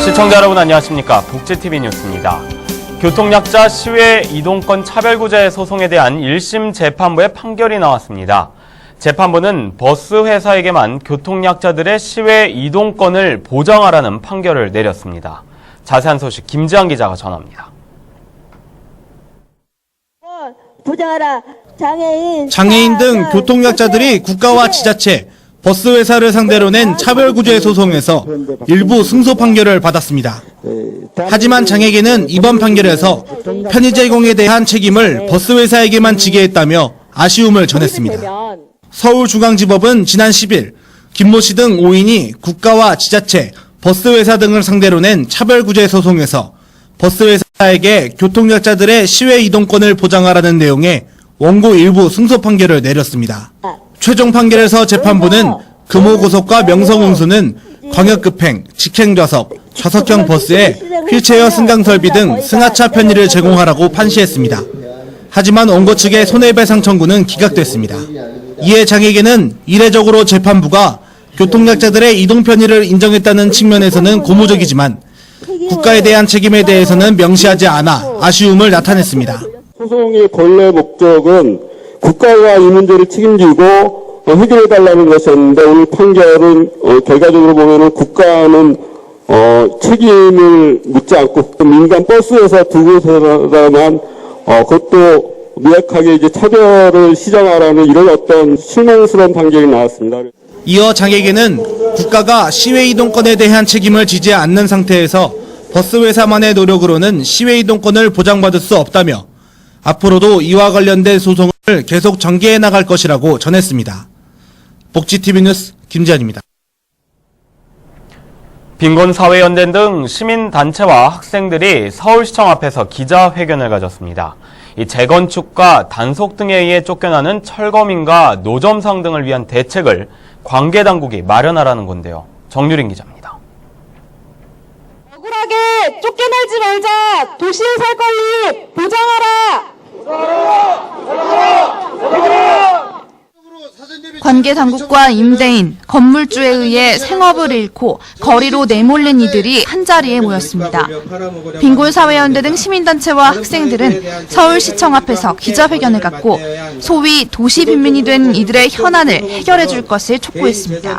시청자 여러분 안녕하십니까. 복지TV 뉴스입니다. 교통약자 시외 이동권 차별구제 소송에 대한 1심 재판부의 판결이 나왔습니다. 재판부는 버스 회사에게만 교통약자들의 시외 이동권을 보장하라는 판결을 내렸습니다. 자세한 소식 김지한 기자가 전합니다. 보장하라. 장애인 등 교통약자들이 국가와 지자체, 버스 회사를 상대로 낸 차별구제 소송에서 일부 승소 판결을 받았습니다. 하지만 장애계는 이번 판결에서 편의 제공에 대한 책임을 버스 회사에게만 지게 했다며 아쉬움을 전했습니다. 서울중앙지법은 지난 10일 김모 씨 등 5인이 국가와 지자체, 버스 회사 등을 상대로 낸 차별구제 소송에서 버스 회사에게 교통약자들의 시외 이동권을 보장하라는 내용의 원고 일부 승소 판결을 내렸습니다. 최종 판결에서 재판부는 금호고속과 명성운수는 광역급행, 직행좌석, 좌석형 버스에 휠체어 승강 설비 등 승하차 편의를 제공하라고 판시했습니다. 하지만 원고 측의 손해배상 청구는 기각됐습니다. 이에 장애계는 이례적으로 재판부가 교통약자들의 이동 편의를 인정했다는 측면에서는 고무적이지만 국가에 대한 책임에 대해서는 명시하지 않아 아쉬움을 나타냈습니다. 소송의 본래 목적은 국가가 이 문제를 책임지고 해결해달라는 것이었는데 오늘 판결은 결과적으로 보면은 국가는 책임을 묻지 않고 민간 버스에서 두 곳에서만 그것도 미약하게 이제 차별을 시정하라는 이런 어떤 실망스러운 판결이 나왔습니다. 이어 장애계는 국가가 시외 이동권에 대한 책임을 지지 않는 상태에서 버스 회사만의 노력으로는 시외 이동권을 보장받을 수 없다며 앞으로도 이와 관련된 소송을 계속 전개해 나갈 것이라고 전했습니다. 복지TV 뉴스 김지한입니다. 빈곤사회연대 등 시민단체와 학생들이 서울시청 앞에서 기자회견을 가졌습니다. 이 재건축과 단속 등에 의해 쫓겨나는 철거민과 노점상 등을 위한 대책을 관계당국이 마련하라는 건데요. 정유린 기자입니다. 억울하게 쫓겨나지 말자. 도시에 살 권리 보장하라. 관계 당국과 임대인, 건물주에 의해 생업을 잃고 거리로 내몰린 이들이 한자리에 모였습니다. 빈곤사회연대 등 시민단체와 학생들은 서울시청 앞에서 기자회견을 갖고 소위 도시빈민이 된 이들의 현안을 해결해 줄 것을 촉구했습니다.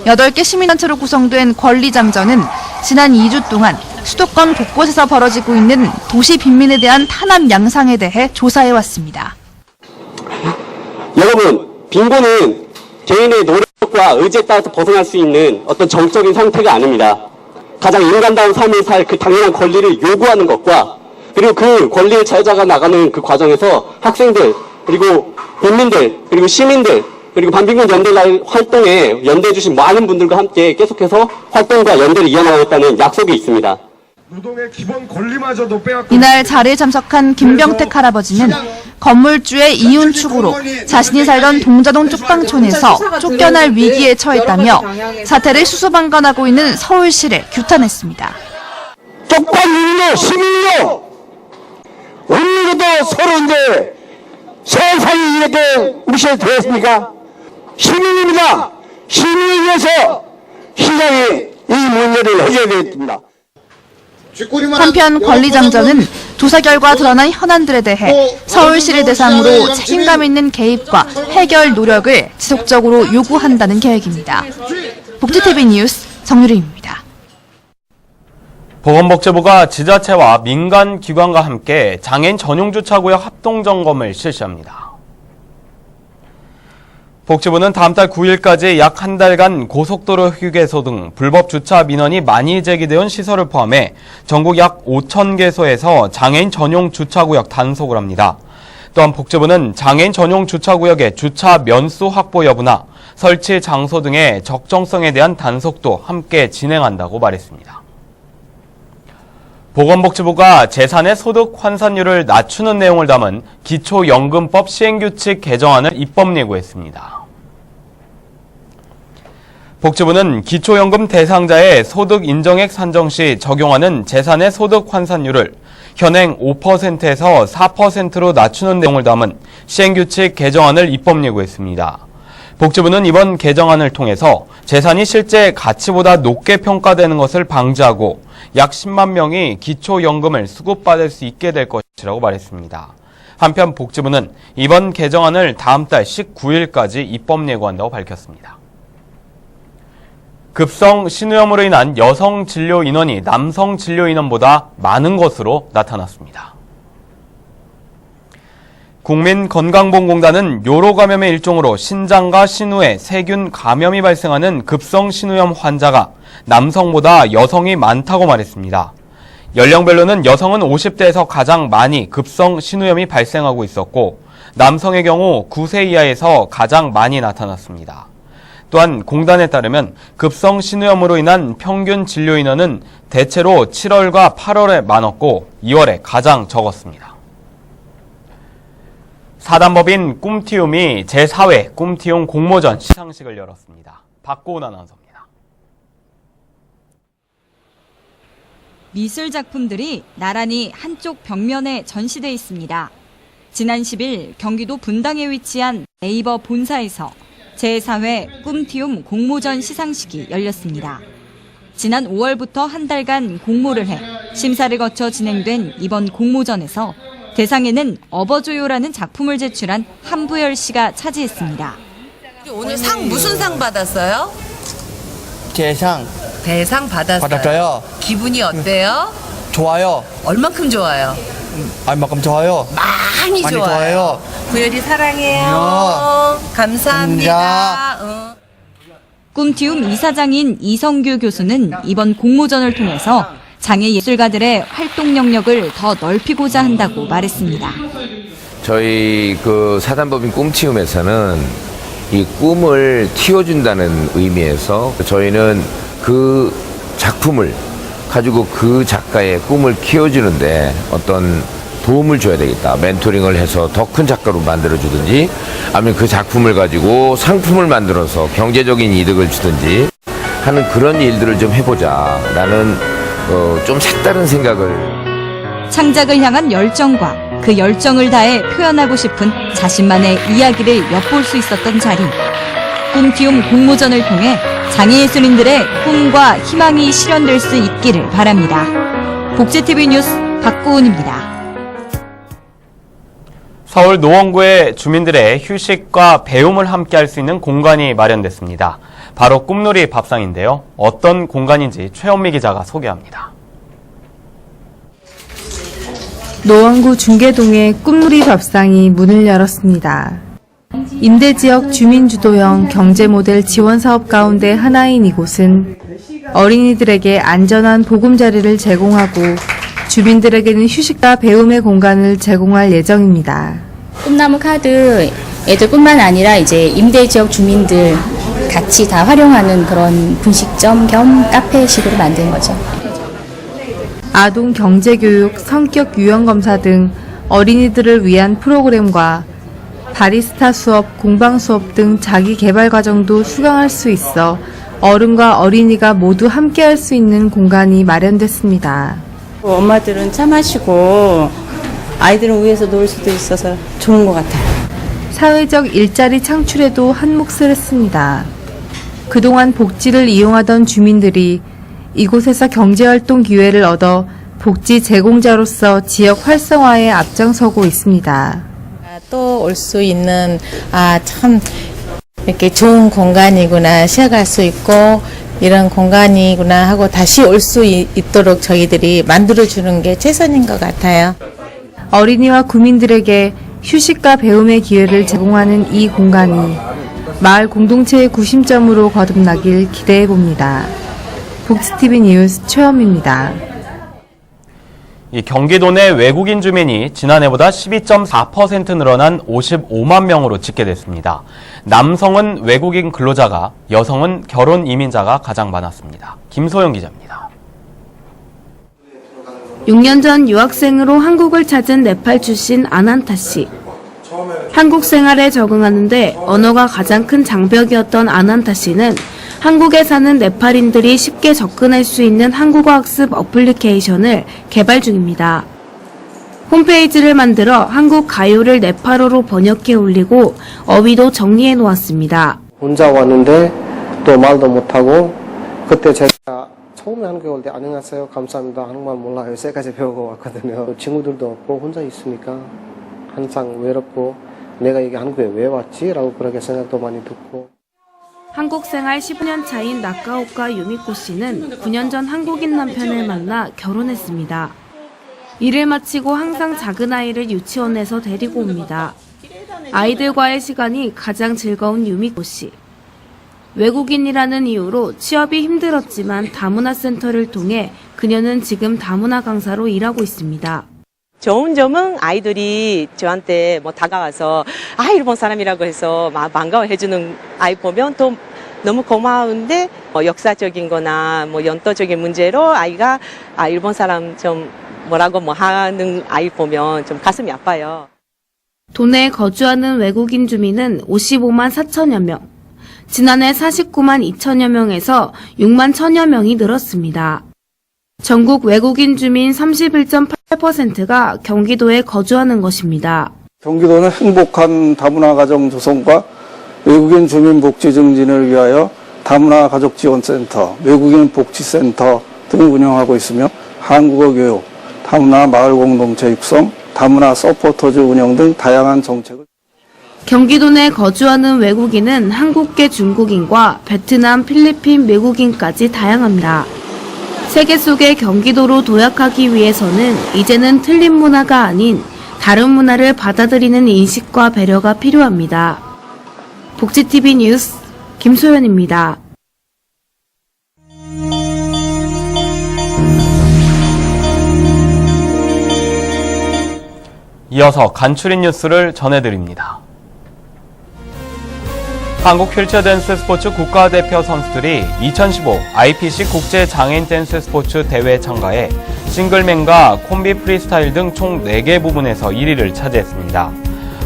8개 시민단체로 구성된 권리장전은 지난 2주 동안 수도권 곳곳에서 벌어지고 있는 도시빈민에 대한 탄압 양상에 대해 조사해왔습니다. 여러분, 빈곤은 개인의 노력과 의지에 따라서 벗어날 수 있는 어떤 정적인 상태가 아닙니다. 가장 인간다운 삶을 살 그 당연한 권리를 요구하는 것과 그리고 그 권리를 찾아가 나가는 그 과정에서 학생들, 그리고 국민들, 그리고 시민들, 그리고 반빈곤 연대 활동에 연대해 주신 많은 분들과 함께 계속해서 활동과 연대를 이어나가겠다는 약속이 있습니다. 이날 자리에 참석한 김병택 할아버지는 건물주의 이윤 추구로 자신이 살던 동자동 쪽방촌에서 쫓겨날 위기에 처했다며 사태를 수수방관하고 있는 서울시를 규탄했습니다. 쪽방촌이요, 시민이요, 우리도 서로인데 세상이 이렇게 무시되었습니까? 시민입니다. 시민을 위해서 시장이 이 문제를 해결해야 됩니다. 한편 권리장전은 조사 결과 드러난 현안들에 대해 서울시를 대상으로 책임감 있는 개입과 해결 노력을 지속적으로 요구한다는 계획입니다. 복지TV 뉴스 정유림입니다. 보건복지부가 지자체와 민간기관과 함께 장애인 전용 주차구역 합동점검을 실시합니다. 복지부는 다음 달 9일까지 약 한 달간 고속도로 휴게소 등 불법 주차 민원이 많이 제기되어 온 시설을 포함해 전국 약 5,000개소에서 장애인 전용 주차구역 단속을 합니다. 또한 복지부는 장애인 전용 주차구역의 주차 면수 확보 여부나 설치 장소 등의 적정성에 대한 단속도 함께 진행한다고 말했습니다. 보건복지부가 재산의 소득 환산율을 낮추는 내용을 담은 기초연금법 시행규칙 개정안을 입법 예고했습니다. 복지부는 기초연금 대상자의 소득 인정액 산정 시 적용하는 재산의 소득 환산율을 현행 5%에서 4%로 낮추는 내용을 담은 시행규칙 개정안을 입법 예고했습니다. 복지부는 이번 개정안을 통해서 재산이 실제 가치보다 높게 평가되는 것을 방지하고 약 10만 명이 기초연금을 수급받을 수 있게 될 것이라고 말했습니다. 한편 복지부는 이번 개정안을 다음 달 19일까지 입법 예고한다고 밝혔습니다. 급성 신우염으로 인한 여성 진료 인원이 남성 진료 인원보다 많은 것으로 나타났습니다. 국민건강보험공단은 요로 감염의 일종으로 신장과 신우에 세균 감염이 발생하는 급성 신우염 환자가 남성보다 여성이 많다고 말했습니다. 연령별로는 여성은 50대에서 가장 많이 급성 신우염이 발생하고 있었고 남성의 경우 9세 이하에서 가장 많이 나타났습니다. 또한 공단에 따르면 급성 신우염으로 인한 평균 진료 인원은 대체로 7월과 8월에 많았고 2월에 가장 적었습니다. 사단법인 꿈티움이 제4회 꿈티움 공모전 시상식을 열었습니다. 박고은 아나운서입니다. 미술 작품들이 나란히 한쪽 벽면에 전시돼 있습니다. 지난 10일 경기도 분당에 위치한 네이버 본사에서 제4회 꿈티움 공모전 시상식이 열렸습니다. 지난 5월부터 한 달간 공모를 해 심사를 거쳐 진행된 이번 공모전에서 대상에는 어버조요라는 작품을 제출한 한부열 씨가 차지했습니다. 오늘 상 무슨 상 받았어요? 대상 받았어요. 기분이 어때요? 좋아요. 얼만큼 좋아요? 얼마큼 좋아요? 많이 좋아요. 부열이 사랑해요. 감사합니다. 꿈티움 이사장인 이성규 교수는 이번 공모전을 통해서 장애 예술가들의 활동 영역을 더 넓히고자 한다고 말했습니다. 저희 사단법인 꿈티움에서는 이 꿈을 키워준다는 의미에서 저희는 그 작품을 가지고 그 작가의 꿈을 키워주는데 어떤 도움을 줘야 되겠다. 멘토링을 해서 더 큰 작가로 만들어주든지 아니면 그 작품을 가지고 상품을 만들어서 경제적인 이득을 주든지 하는 그런 일들을 좀 해보자라는 좀 색다른 생각을. 창작을 향한 열정과 그 열정을 다해 표현하고 싶은 자신만의 이야기를 엿볼 수 있었던 자리. 꿈티움 공모전을 통해 장애예술인들의 꿈과 희망이 실현될 수 있기를 바랍니다. 복지TV 뉴스 박고은입니다. 서울 노원구의 주민들의 휴식과 배움을 함께 할 수 있는 공간이 마련됐습니다. 바로 꿈놀이 밥상인데요. 어떤 공간인지 최현미 기자가 소개합니다. 노원구 중계동의 꿈놀이 밥상이 문을 열었습니다. 임대지역 주민주도형 경제모델 지원사업 가운데 하나인 이곳은 어린이들에게 안전한 보금자리를 제공하고 주민들에게는 휴식과 배움의 공간을 제공할 예정입니다. 꿈나무 카드 애들뿐만 아니라 이제 임대지역 주민들 같이 다 활용하는 그런 분식점 겸 카페식으로 만든 거죠. 아동 경제교육, 성격 유형 검사 등 어린이들을 위한 프로그램과 바리스타 수업, 공방 수업 등 자기 개발 과정도 수강할 수 있어 어른과 어린이가 모두 함께 할 수 있는 공간이 마련됐습니다. 엄마들은 차 마시고 아이들은 위에서 놀 수도 있어서 좋은 것 같아요. 사회적 일자리 창출에도 한 몫을 했습니다. 그동안 복지를 이용하던 주민들이 이곳에서 경제활동 기회를 얻어 복지 제공자로서 지역 활성화에 앞장서고 있습니다. 또 올 수 있는 참 이렇게 좋은 공간이구나 시작할 수 있고 이런 공간이구나 하고 다시 올 수 있도록 저희들이 만들어주는 게 최선인 것 같아요. 어린이와 구민들에게 휴식과 배움의 기회를 제공하는 이 공간이 마을 공동체의 구심점으로 거듭나길 기대해봅니다. 복지TV 뉴스 최현미입니다. 이 경기도 내 외국인 주민이 지난해보다 12.4% 늘어난 55만 명으로 집계됐습니다. 남성은 외국인 근로자가, 여성은 결혼 이민자가 가장 많았습니다. 김소영 기자입니다. 6년 전 유학생으로 한국을 찾은 네팔 출신 아난타 씨. 한국 생활에 적응하는데 언어가 가장 큰 장벽이었던 아난타 씨는 한국에 사는 네팔인들이 쉽게 접근할 수 있는 한국어 학습 어플리케이션을 개발 중입니다. 홈페이지를 만들어 한국 가요를 네팔어로 번역해 올리고 어휘도 정리해 놓았습니다. 혼자 왔는데 또 말도 못하고 그때 제가 처음에 한국에 올 때 안녕하세요 감사합니다 한국말 몰라요 세까지 배우고 왔거든요. 친구들도 없고 혼자 있으니까 항상 외롭고 내가 이게 한국에 왜 왔지? 라고 그렇게 생각도 많이 듣고. 한국 생활 15년 차인 나카오카 유미코 씨는 9년 전 한국인 남편을 만나 결혼했습니다. 일을 마치고 항상 작은 아이를 유치원에서 데리고 옵니다. 아이들과의 시간이 가장 즐거운 유미코 씨. 외국인이라는 이유로 취업이 힘들었지만 다문화센터를 통해 그녀는 지금 다문화 강사로 일하고 있습니다. 좋은 점은 아이들이 저한테 뭐 다가와서 일본 사람이라고 해서 막 반가워해주는 아이 보면 또 너무 고마운데 역사적인 거나 뭐 연도적인 문제로 아이가 일본 사람 좀 뭐라고 뭐 하는 아이 보면 좀 가슴이 아파요. 도내에 거주하는 외국인 주민은 55만 4천여 명, 지난해 49만 2천여 명에서 6만 1천여 명이 늘었습니다. 전국 외국인 주민 31.8%가 경기도에 거주하는 것입니다. 경기도는 행복한 다문화 가정 조성과 외국인 주민 복지 증진을 위하여 다문화 가족 지원센터, 외국인 복지센터 등을 운영하고 있으며 한국어 교육, 다문화 마을 공동체 육성, 다문화 서포터즈 운영 등 다양한 정책을 경기도 내 거주하는 외국인은 한국계 중국인과 베트남, 필리핀 외국인까지 다양합니다. 세계 속의 경기도로 도약하기 위해서는 이제는 틀린 문화가 아닌 다른 문화를 받아들이는 인식과 배려가 필요합니다. 복지TV 뉴스 김소연입니다. 이어서 간추린 뉴스를 전해드립니다. 한국 휠체어 댄스 스포츠 국가대표 선수들이 2015 IPC 국제 장애인 댄스 스포츠 대회에 참가해 싱글맨과 콤비 프리스타일 등 총 4개 부분에서 1위를 차지했습니다.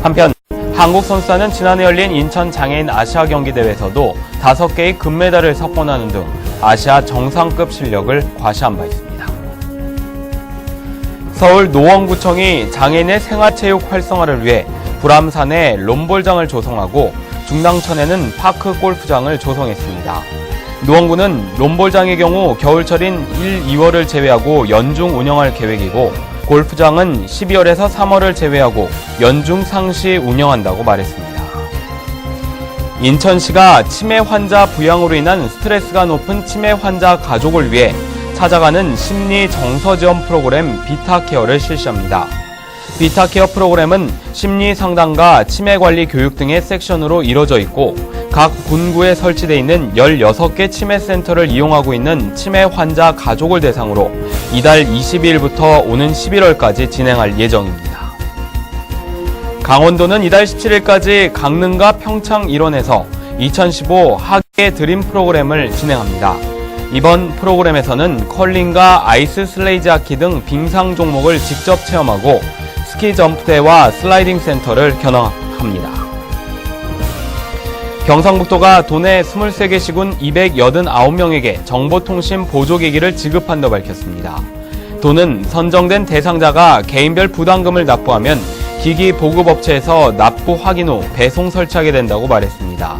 한편 한국 선수단은 지난해 열린 인천 장애인 아시아 경기대회에서도 5개의 금메달을 석권하는 등 아시아 정상급 실력을 과시한 바 있습니다. 서울 노원구청이 장애인의 생활체육 활성화를 위해 불암산에 롬볼장을 조성하고 중랑천에는 파크 골프장을 조성했습니다. 노원구는 롬볼장의 경우 겨울철인 1, 2월을 제외하고 연중 운영할 계획이고 골프장은 12월에서 3월을 제외하고 연중 상시 운영한다고 말했습니다. 인천시가 치매 환자 부양으로 인한 스트레스가 높은 치매 환자 가족을 위해 찾아가는 심리 정서 지원 프로그램 비타케어를 실시합니다. 비타케어 프로그램은 심리 상담과 치매 관리 교육 등의 섹션으로 이루어져 있고 각 군구에 설치되어 있는 16개 치매 센터를 이용하고 있는 치매 환자 가족을 대상으로 이달 22일부터 오는 11월까지 진행할 예정입니다. 강원도는 이달 17일까지 강릉과 평창 일원에서 2015 학예 드림 프로그램을 진행합니다. 이번 프로그램에서는 컬링과 아이스 슬레이지 하키 등 빙상 종목을 직접 체험하고 스키 점프대와 슬라이딩 센터를 견학합니다. 경상북도가 도내 23개 시군 289명에게 정보통신 보조기기를 지급한다고 밝혔습니다. 도는 선정된 대상자가 개인별 부담금을 납부하면 기기 보급업체에서 납부 확인 후 배송 설치하게 된다고 말했습니다.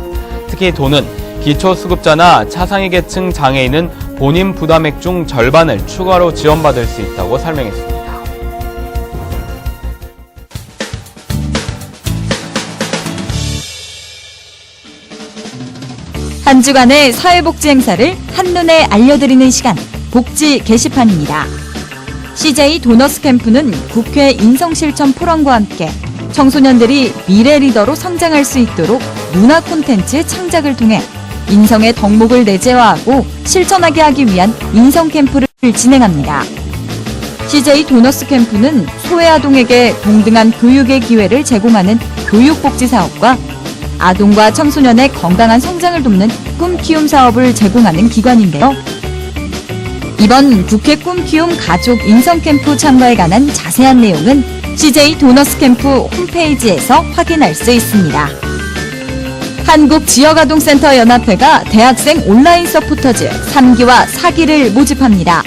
특히 도는 기초수급자나 차상위 계층 장애인은 본인 부담액 중 절반을 추가로 지원받을 수 있다고 설명했습니다. 한 주간의 사회복지 행사를 한눈에 알려드리는 시간, 복지 게시판입니다. CJ 도너스 캠프는 국회 인성실천 포럼과 함께 청소년들이 미래 리더로 성장할 수 있도록 문화 콘텐츠 창작을 통해 인성의 덕목을 내재화하고 실천하게 하기 위한 인성 캠프를 진행합니다. CJ 도너스 캠프는 소외아동에게 동등한 교육의 기회를 제공하는 교육복지 사업과 아동과 청소년의 건강한 성장을 돕는 꿈키움 사업을 제공하는 기관인데요. 이번 국회 꿈키움 가족 인성캠프 참가에 관한 자세한 내용은 CJ 도너스 캠프 홈페이지에서 확인할 수 있습니다. 한국지역아동센터 연합회가 대학생 온라인 서포터즈 3기와 4기를 모집합니다.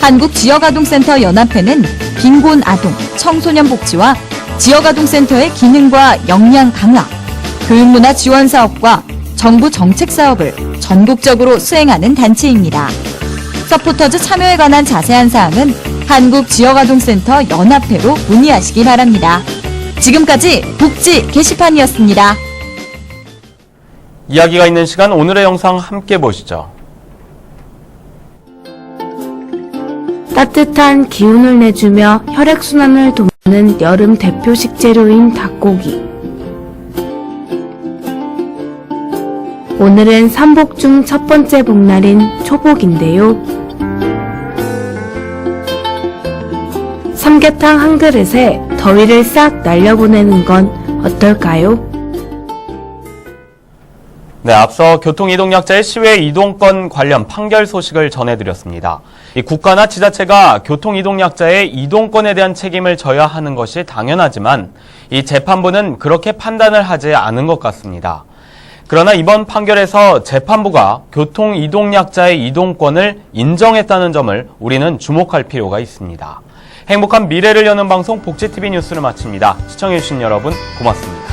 한국지역아동센터 연합회는 빈곤 아동, 청소년 복지와 지역아동센터의 기능과 역량 강화, 교육문화 지원 사업과 정부 정책 사업을 전국적으로 수행하는 단체입니다. 서포터즈 참여에 관한 자세한 사항은 한국지역아동센터 연합회로 문의하시기 바랍니다. 지금까지 복지 게시판이었습니다. 이야기가 있는 시간 오늘의 영상 함께 보시죠. 따뜻한 기운을 내주며 혈액순환을 돕는 여름 대표 식재료인 닭고기. 오늘은 삼복 중 첫 번째 복날인 초복인데요. 삼계탕 한 그릇에 더위를 싹 날려보내는 건 어떨까요? 네, 앞서 교통이동약자의 시외 이동권 관련 판결 소식을 전해드렸습니다. 이 국가나 지자체가 교통이동약자의 이동권에 대한 책임을 져야 하는 것이 당연하지만 이 재판부는 그렇게 판단을 하지 않은 것 같습니다. 그러나 이번 판결에서 재판부가 교통이동약자의 이동권을 인정했다는 점을 우리는 주목할 필요가 있습니다. 행복한 미래를 여는 방송 복지TV 뉴스를 마칩니다. 시청해주신 여러분 고맙습니다.